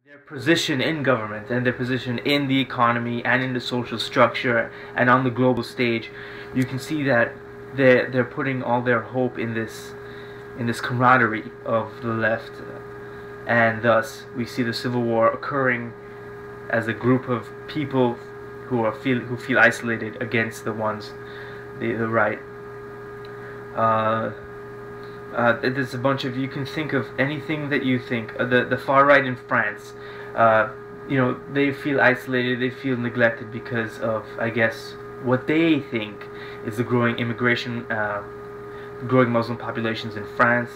their position in government and their position in the economy and in the social structure and on the global stage, you can see that they're putting all their hope in this camaraderie of the left, and thus we see the civil war occurring as a group of people who feel isolated against the right. There's a bunch of, you can think of anything that you think. The far right in France, they feel isolated, they feel neglected because of, I guess, what they think is the growing immigration, growing Muslim populations in France.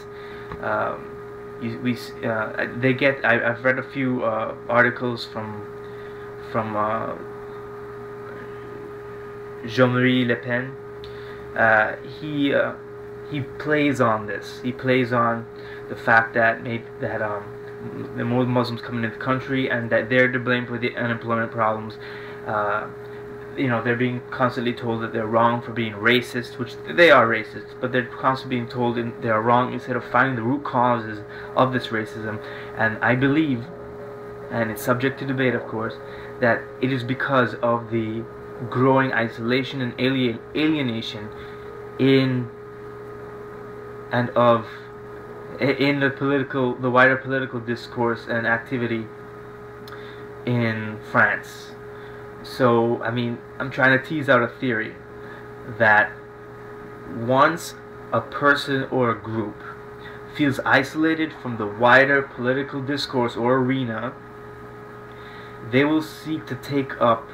I've read a few articles from Jean-Marie Le Pen. He plays on this. He plays on the fact that the more Muslims come into the country and that they're to blame for the unemployment problems. They're being constantly told that they're wrong for being racist, which they are racist, but they're constantly being told they are wrong instead of finding the root causes of this racism. And I believe, and it's subject to debate of course, that it is because of the growing isolation and alienation in the wider political discourse and activity in France. So, I mean, I'm trying to tease out a theory that once a person or a group feels isolated from the wider political discourse or arena, they will seek to take up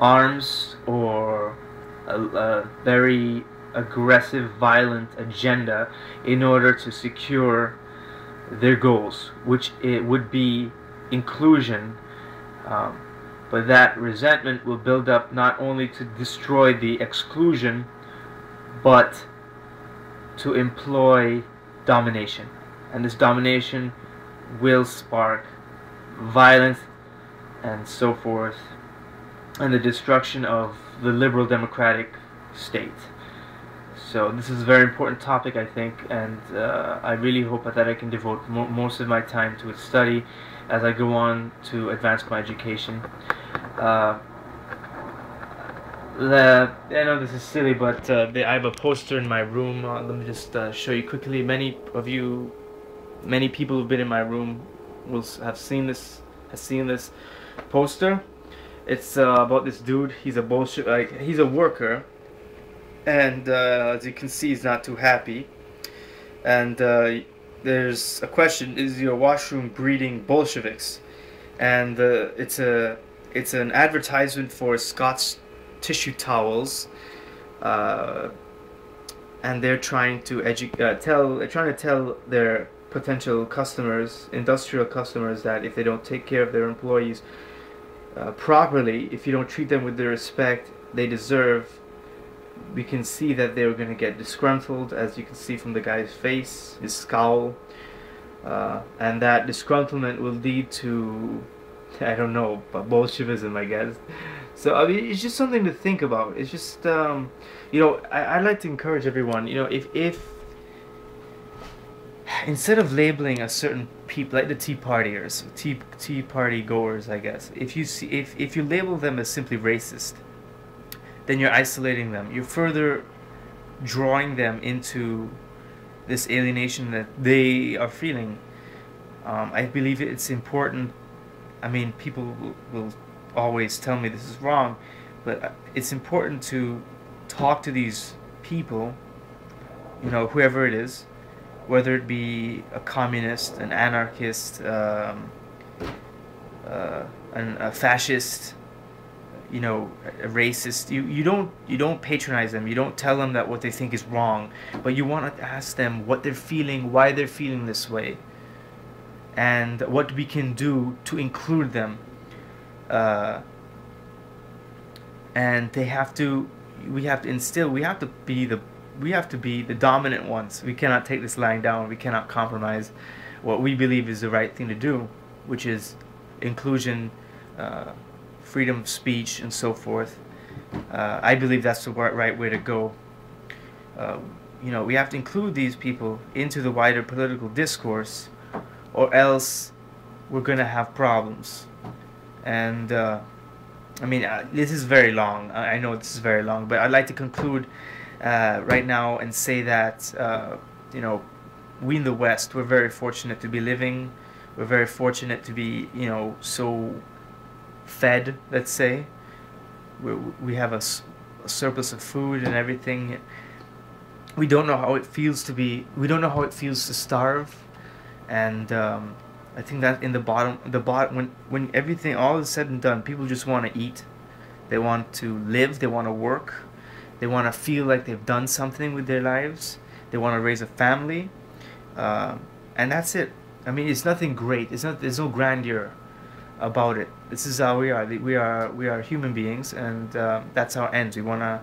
arms or a very aggressive, violent agenda in order to secure their goals, which it would be inclusion. But that resentment will build up not only to destroy the exclusion, but to employ domination. And this domination will spark violence and so forth, and the destruction of the liberal democratic state. So this is a very important topic, I think, and I really hope that I can devote most of my time to its study as I go on to advance my education. I know this is silly, but I have a poster in my room. Let me just show you quickly. Many people who've been in my room will have seen this poster. It's about this dude. He's a Bolshevik. He's a worker, and as you can see, he's not too happy. And there's a question: is your washroom breeding Bolsheviks? And it's an advertisement for Scott's tissue towels, and they're trying to tell their potential customers, industrial customers, that if they don't take care of their employees properly, if you don't treat them with the respect they deserve, we can see that they're going to get disgruntled, as you can see from the guy's face, his scowl, and that disgruntlement will lead to, I don't know, Bolshevism, I guess. So I mean, it's just something to think about. It's just I'd like to encourage everyone, if instead of labeling a certain people, like the Tea Partiers, Tea Party goers, I guess, if you label them as simply racist, then you're isolating them. You're further drawing them into this alienation that they are feeling. I believe it's important. I mean, people will always tell me this is wrong, but it's important to talk to these people, whoever it is, whether it be a communist, an anarchist, a fascist, a racist. You don't patronize them. You don't tell them that what they think is wrong, but you want to ask them what they're feeling, why they're feeling this way, and what we can do to include them. And we have to be the dominant ones. We cannot take this lying down. We cannot compromise what we believe is the right thing to do, which is inclusion, freedom of speech, and so forth. I believe that's the right way to go. We have to include these people into the wider political discourse, or else we're gonna have problems. And I mean, this is very long. I know this is very long, but I'd like to conclude right now and say that you know, we in the West, we're very fortunate to be living. We're very fortunate to be, you know, so fed. Let's say we have a surplus of food and everything. We don't know how it feels to be. We don't know how it feels to starve, and I think that in the bottom, when everything all is said and done, people just want to eat. They want to live. They want to work. They want to feel like they've done something with their lives. They want to raise a family, uh, and that's it. I mean, it's nothing great. It's not. There's no grandeur about it. This is how we are. We are human beings, and that's how it ends. We want to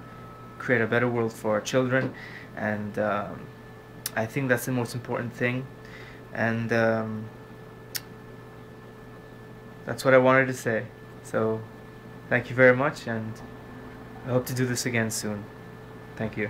create a better world for our children, and I think that's the most important thing. And that's what I wanted to say. So, thank you very much, and I hope to do this again soon. Thank you.